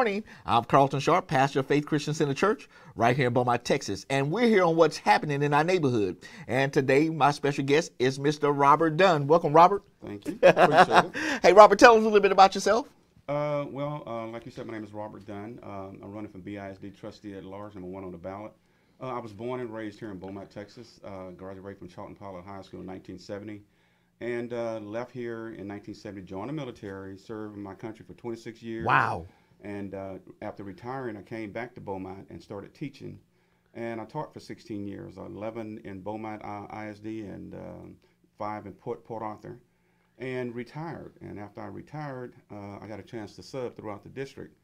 morning. I'm Carlton Sharp, pastor of Faith Christian Center Church, right here in Beaumont, Texas. And we're here on what's happening in our neighborhood. And today, my special guest is Mr. Robert Dunn. Welcome, Robert. Thank you. Appreciate it. Hey, Robert, tell us a little bit about yourself. Like you said, my name is Robert Dunn. I'm running for BISD trustee at large, number 1 on the ballot. I was born and raised here in Beaumont, Texas. Graduated from Charlton Pilot High School in 1970. And left here in 1970, joined the military, served in my country for 26 years. Wow. And after retiring, I came back to Beaumont and started teaching. And I taught for 16 years, 11 in Beaumont ISD and 5 in Port Arthur, and retired. And after I retired, I got a chance to serve throughout the district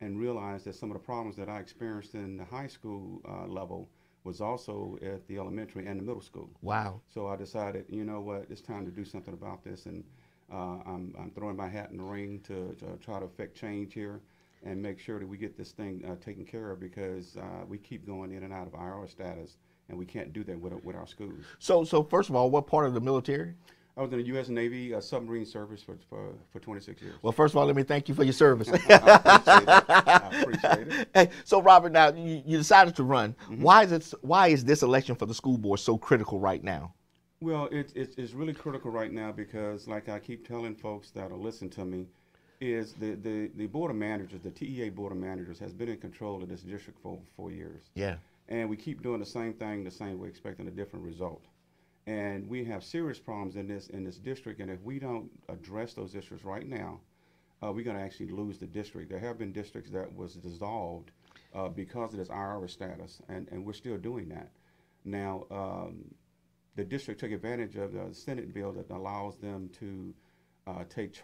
and realized that some of the problems that I experienced in the high school level was also at the elementary and the middle school. Wow. So I decided, you know what, it's time to do something about this, and I'm throwing my hat in the ring to try to affect change here and make sure that we get this thing taken care of, because we keep going in and out of IR status, and we can't do that with our schools. So first of all, what part of the military? I was in the U.S. Navy submarine service for 26 years. Well, first of all, let me thank you for your service. I appreciate it. Hey, so Robert, now you decided to run. Mm-hmm. Why is this election for the school board so critical right now? Well, it's really critical right now because, like I keep telling folks that'll listen to me, is the board of managers, the TEA board of managers, has been in control of this district for 4 years. Yeah. And we keep doing the same thing the same way, expecting a different result. And we have serious problems in this district, and if we don't address those issues right now, we're going to actually lose the district. There have been districts that was dissolved because of this IRA status, and we're still doing that. Now, the district took advantage of the Senate bill that allows them to take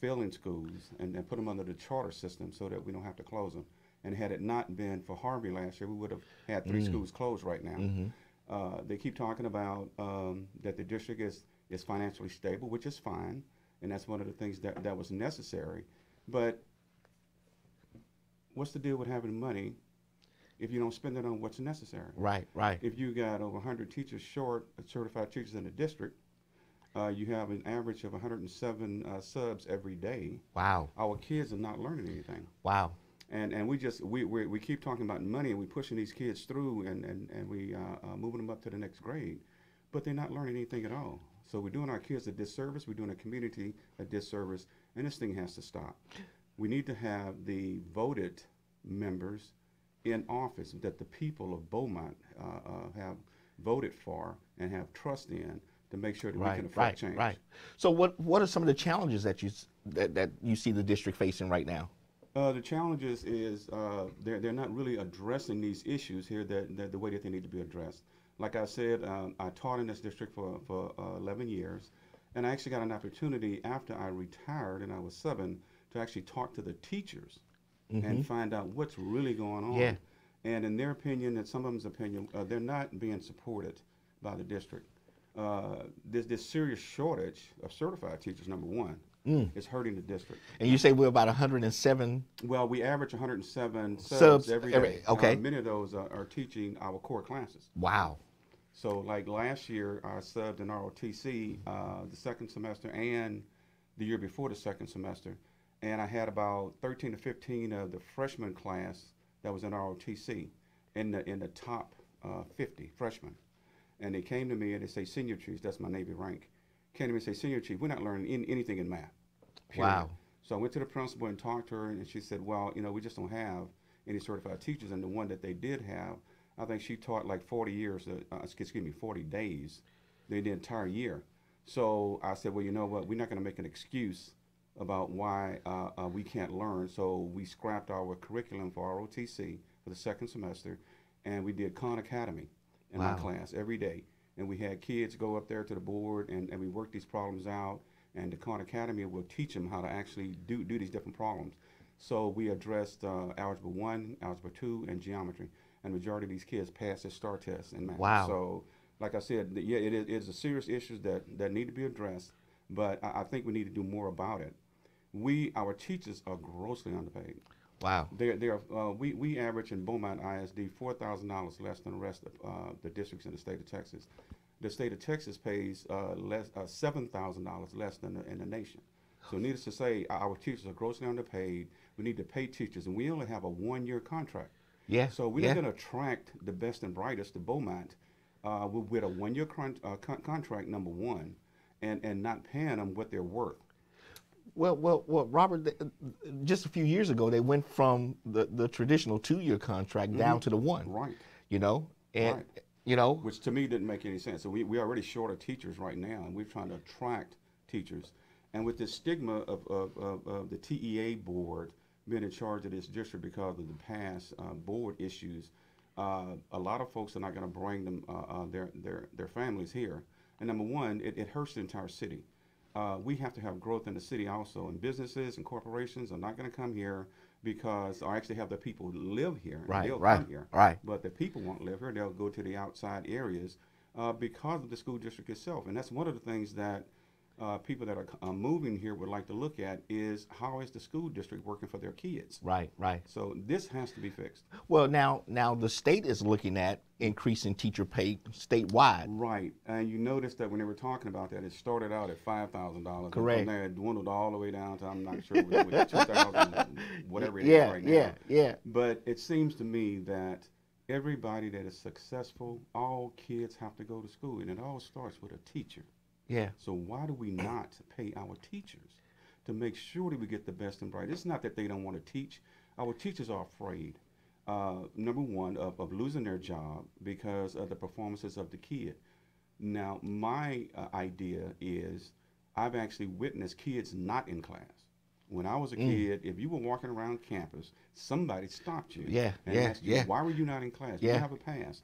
failing schools and put them under the charter system so that we don't have to close them. And had it not been for Harvey last year, we would have had 3 schools closed right now. Mm-hmm. They keep talking about that the district is financially stable, which is fine, and that's one of the things that was necessary. But what's the deal with having money if you don't spend it on what's necessary? Right, right. If you got over 100 teachers short, certified teachers in the district, you have an average of 107 subs every day. Wow. Our kids are not learning anything. Wow. And we keep talking about money, and we're pushing these kids through, and we moving them up to the next grade, but they're not learning anything at all. So we're doing our kids a disservice, we're doing a community a disservice, and this thing has to stop. We need to have the voted members in office that the people of Beaumont have voted for and have trust in to make sure that we can affect change. Right. So what are some of the challenges that you see the district facing right now? The challenges is they're not really addressing these issues here that the way that they need to be addressed. Like I said, I taught in this district for 11 years, and I actually got an opportunity after I retired and I was subbing to actually talk to the teachers and find out what's really going on. Yeah. And in their opinion, and some of them's opinion, they're not being supported by the district. There's this serious shortage of certified teachers, number one. It's hurting the district. And you say we're about 107? Well, we average 107 subs every day. Okay. Many of those are teaching our core classes. Wow. So like last year, I subbed in ROTC the second semester and the year before the second semester. And I had about 13 to 15 of the freshman class that was in ROTC in the top 50 freshmen. And they came to me and they say, Senior Chief, that's my Navy rank, came to me and say, Senior Chief, we're not learning anything in math. Period. Wow. So I went to the principal and talked to her, and she said, well, we just don't have any certified teachers. And the one that they did have, I think she taught like 40 days the entire year. So I said, well, you know what, we're not going to make an excuse about why we can't learn. So we scrapped our curriculum for ROTC for the second semester, and we did Khan Academy in my class every day. And we had kids go up there to the board, and we worked these problems out. And the Khan Academy will teach them how to actually do these different problems. So we addressed Algebra 1, Algebra 2, and Geometry. And the majority of these kids passed the STAR test in math. Wow. So, like I said, yeah, it is a serious issue that need to be addressed, but I think we need to do more about it. Our teachers are grossly underpaid. Wow. We average in Beaumont ISD $4,000 less than the rest of the districts in the state of Texas. The state of Texas pays $7,000 less than in the nation. So needless to say, our teachers are grossly underpaid. We need to pay teachers, and we only have a 1-year contract. Yeah, So we're not going to attract the best and brightest to Beaumont with a 1-year contract, number one, and not paying them what they're worth. Well, Robert, just a few years ago, they went from the traditional 2-year contract down to the one. Right. You know, and Right. you know, Which to me didn't make any sense. So we're already short of teachers right now, and we're trying to attract teachers. And with this stigma of the TEA board being in charge of this district because of the past board issues, a lot of folks are not going to bring them their families here. And number one, it hurts the entire city. We have to have growth in the city also, and businesses and corporations are not going to come here because, or actually have the people who live here. Right, they'll right, come here. right. But the people won't live here. They'll go to the outside areas because of the school district itself. And that's one of the things that people that are moving here would like to look at is how is the school district working for their kids? Right, right. So this has to be fixed. Well, now the state is looking at increasing teacher pay statewide. Right, and you notice that when they were talking about that, it started out at $5,000. Correct. And from there, it dwindled all the way down to I'm not sure what 2,000, whatever it is Yeah, right yeah, now. yeah. But it seems to me that everybody that is successful, all kids have to go to school, and it all starts with a teacher. Yeah. So why do we not pay our teachers to make sure that we get the best and bright? It's not that they don't want to teach. Our teachers are afraid, number one, of losing their job because of the performances of the kid. Now, my idea is I've actually witnessed kids not in class. When I was a kid, if you were walking around campus, somebody stopped you and asked you, why were you not in class? Do you have a pass?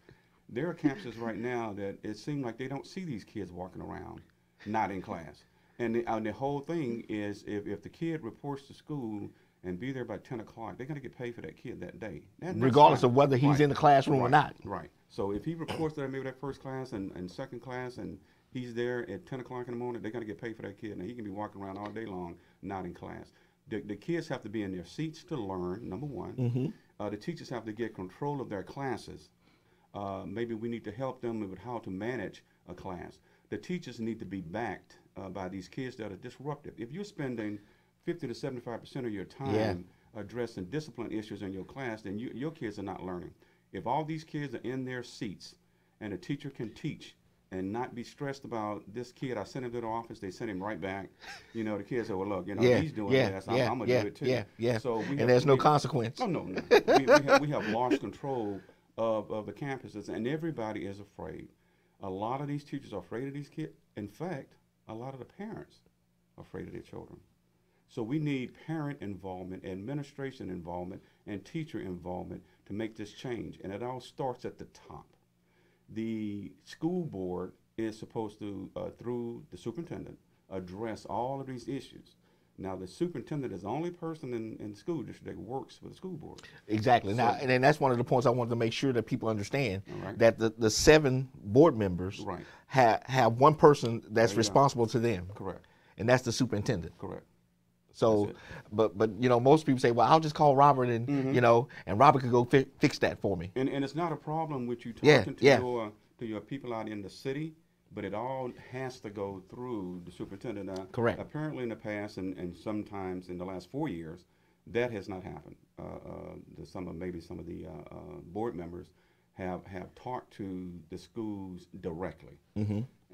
There are campuses right now that it seems like they don't see these kids walking around not in class. And the whole thing is if the kid reports to school and be there by 10 o'clock, they're going to get paid for that kid that day. Regardless of whether he's in the classroom or not. Right. So if he reports that maybe that first class and second class and he's there at 10 o'clock in the morning, they're going to get paid for that kid. Now, he can be walking around all day long not in class. The kids have to be in their seats to learn, number one. The teachers have to get control of their classes. Maybe we need to help them with how to manage a class. The teachers need to be backed by these kids that are disruptive. If you're spending 50 to 75% of your time addressing discipline issues in your class, then your kids are not learning. If all these kids are in their seats and a teacher can teach and not be stressed about this kid, I sent him to the office, they sent him right back. You know, the kids say, well, look, you know, he's doing this, I'm going to do it too. So and there's no consequence. Oh, no. we have lost control of the campuses, and everybody is afraid. A lot of these teachers are afraid of these kids. In fact, a lot of the parents are afraid of their children. So we need parent involvement, administration involvement, and teacher involvement to make this change. And it all starts at the top. The school board is supposed to, through the superintendent, address all of these issues. Now, the superintendent is the only person in the school district that works for the school board. Exactly. Now, and then that's one of the points I wanted to make sure that people understand, that the 7 board members have one person that's responsible to them. Correct. And that's the superintendent. Correct. So, but you know, most people say, well, I'll just call Robert and, you know, and Robert could go fix that for me. And it's not a problem with you talking to your people out in the city, but it all has to go through the superintendent. Correct. Apparently in the past and sometimes in the last 4 years, that has not happened. Some of the board members have talked to the schools directly.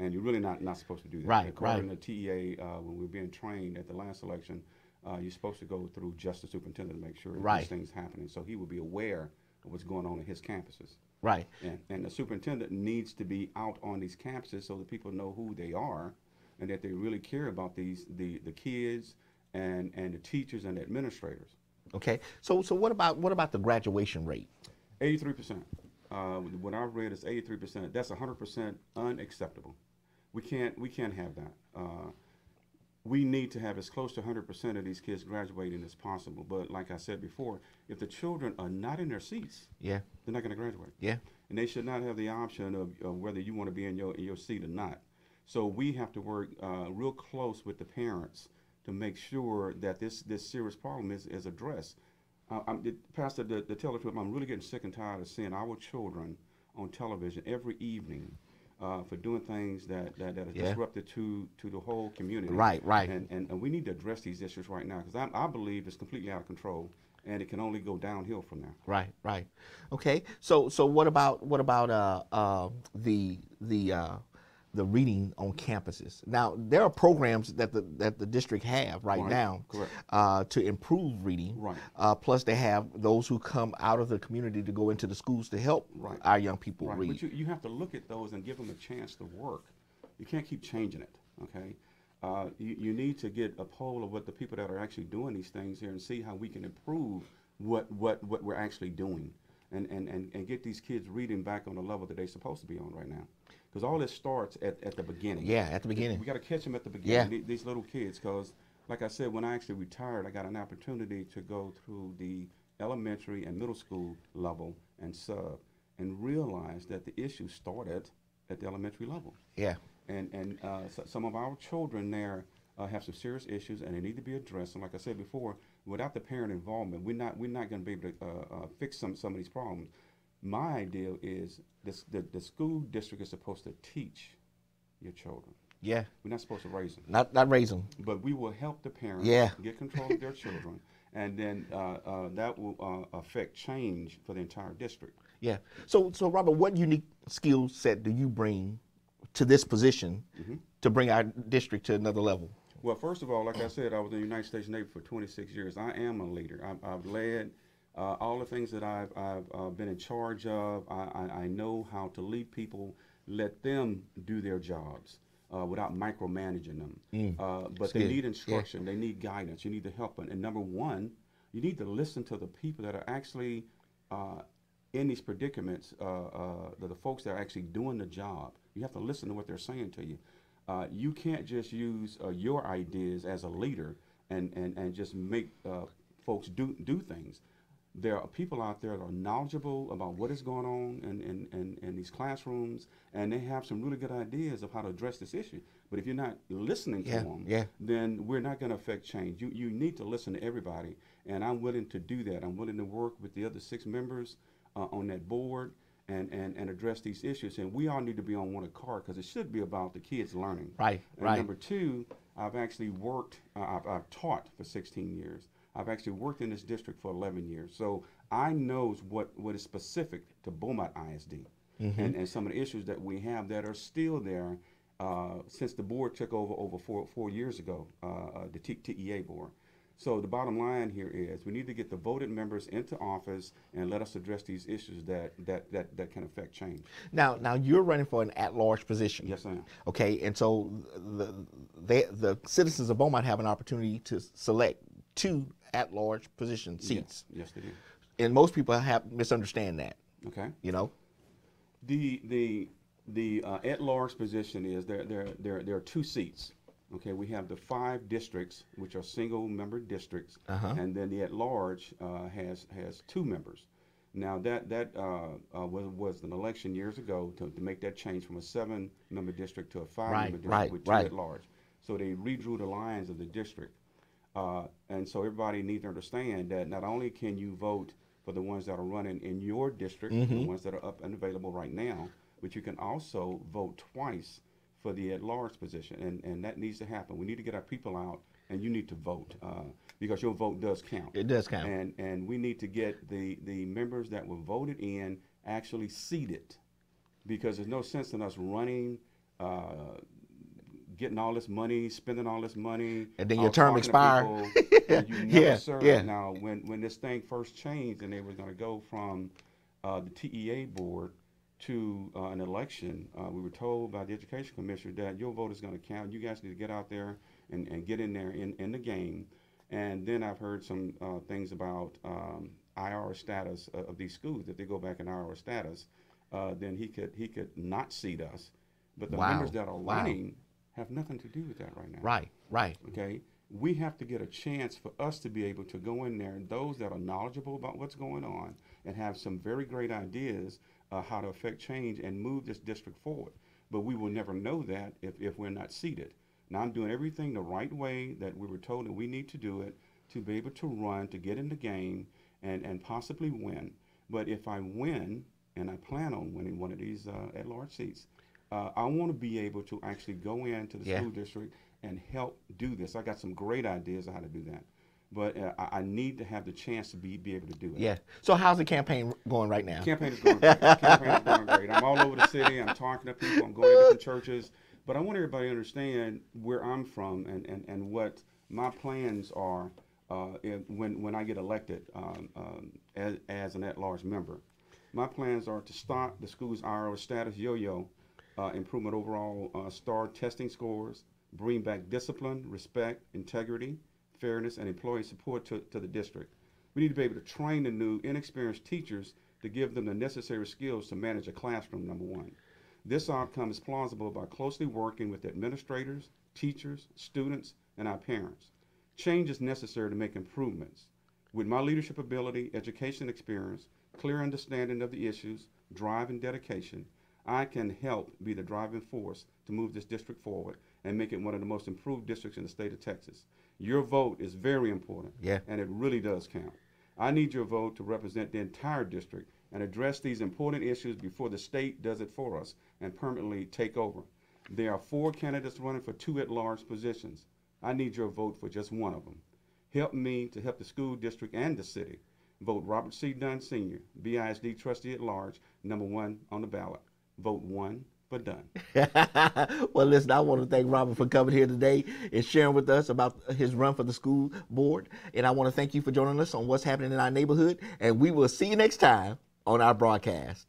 And you're really not supposed to do that. Right, According to TEA, when we were being trained at the last election, you're supposed to go through just the superintendent to make sure these things happening. So he will be aware of what's going on in his campuses. Right. And the superintendent needs to be out on these campuses so that people know who they are and that they really care about the kids and the teachers and the administrators. Okay. So what about the graduation rate? 83%. What I've read is 83%. That's 100% unacceptable. We can't have that. We need to have as close to 100% of these kids graduating as possible. But like I said before, if the children are not in their seats, they're not going to graduate. And they should not have the option of whether you want to be in your seat or not. So we have to work real close with the parents to make sure that this serious problem is addressed. Pastor, to tell the truth, I'm really getting sick and tired of seeing our children on television every evening for doing things that is Yeah. disruptive to the whole community. Right, right. And we need to address these issues right now, because I believe it's completely out of control, and it can only go downhill from there. Right, right. Okay. So what about the reading on campuses? Now there are programs that the district have right Right, now correct. to improve reading. Right. Plus they have those who come out of the community to go into the schools to help Right. our young people Right, read. but you have to look at those and give them a chance to work. You can't keep changing it, okay? You need to get a poll of what the people that are actually doing these things here and see how we can improve what we're actually doing, and get these kids reading back on the level that they're supposed to be on right now. Because all this starts at the beginning. Yeah, at the beginning. We got to catch them at the Yeah. beginning, these little kids, because like I said, when I actually retired, I got an opportunity to go through the elementary and middle school level and sub, and realize that the issue started at the elementary level. Yeah. And so some of our children there have some serious issues, and they need to be addressed. And like I said before, without the parent involvement, we're not going to be able to fix some of these problems. My idea is the school district is supposed to teach your children. Yeah. We're not supposed to raise them. Not raise them. But we will help the parents Yeah. get control of their children, and then that will affect change for the entire district. Yeah. So Robert, what unique skill set do you bring to this position to bring our district to another level? Well, first of all, like I said, I was in the United States Navy for 26 years. I am a leader. I've led all the things that I've been in charge of. I know how to lead people, let them do their jobs without micromanaging them. But they need instruction. They need guidance. You need to help them. And number one, you need to listen to the people that are actually in these predicaments, the folks that are actually doing the job. You have to listen to what they're saying to you. You can't just use your ideas as a leader and just make folks do things. There are people out there that are knowledgeable about what is going on in these classrooms, and they have some really good ideas of how to address this issue. But if you're not listening to them, then we're not going to affect change. You need to listen to everybody, and I'm willing to do that. I'm willing to work with the other 6 members on that board and address these issues. And we all need to be on one accord, because it should be about the kids learning. Right, and right. Number 2, I've actually worked, I've taught for 16 years. I've actually worked in this district for 11 years. So I know what is specific to Beaumont ISD and some of the issues that we have that are still there since the board took over 4 years ago, the TEA board. So the bottom line here is we need to get the voted members into office and let us address these issues that can affect change. Now you're running for an at-large position. Yes, I am. Okay, and so the citizens of Beaumont have an opportunity to select 2 at-large position seats. Yes, they do. And most people misunderstand that. Okay. You know. The at-large position is there are 2 seats. Okay, we have the 5 districts, which are single-member districts, and then the at-large has 2 members. Now that was an election years ago to make that change from a 7-member district to a 5-member district with 2 at-large. So they redrew the lines of the district, and so everybody needs to understand that not only can you vote for the ones that are running in your district, the ones that are up and available right now, but you can also vote twice for the at-large position, and that needs to happen. We need to get our people out, and you need to vote because your vote does count. It does count. And we need to get the members that were voted in actually seated, because there's no sense in us running, getting all this money, spending all this money, and then your term expires. And you never serve. Now, when this thing first changed, and they were going to go from the TEA board to an election, we were told by the education commissioner that your vote is going to count. You guys need to get out there and get in there in the game. And then I've heard some things about IR status of these schools. If they go back in IR status, then he could not seat us. But the members that are running have nothing to do with that right now. Right. Okay. We have to get a chance for us to be able to go in there, and those that are knowledgeable about what's going on and have some very great ideas how to affect change and move this district forward. But we will never know that if we're not seated. Now, I'm doing everything the right way that we were told that we need to do it to be able to run, to get in the game, and possibly win. But if I win, and I plan on winning one of these at-large seats, I want to be able to actually go into the Yeah. school district and help do this. I got some great ideas on how to do that, but I need to have the chance to be able to do it. Yeah. So how's the campaign going right now? Campaign is going great. Campaign is going great. I'm all over the city. I'm talking to people. I'm going to different churches. But I want everybody to understand where I'm from and what my plans are when I get elected as an at-large member. My plans are to stop the school's IRO status yo-yo, improvement overall STAR testing scores, bring back discipline, respect, integrity, fairness, and employee support to the district. We need to be able to train the new inexperienced teachers to give them the necessary skills to manage a classroom, number one. This outcome is plausible by closely working with administrators, teachers, students, and our parents. Change is necessary to make improvements. With my leadership ability, education experience, clear understanding of the issues, drive, and dedication, I can help be the driving force to move this district forward and make it one of the most improved districts in the state of Texas. Your vote is very important, and it really does count. I need your vote to represent the entire district and address these important issues before the state does it for us and permanently take over. There are 4 candidates running for 2 at-large positions. I need your vote for just one of them. Help me to help the school district and the city. Vote Robert C. Dunn Sr., BISD trustee at large, number 1 on the ballot. Vote 1 for Dunn. Well, listen, I want to thank Robert for coming here today and sharing with us about his run for the school board. And I want to thank you for joining us on what's happening in our neighborhood. And we will see you next time on our broadcast.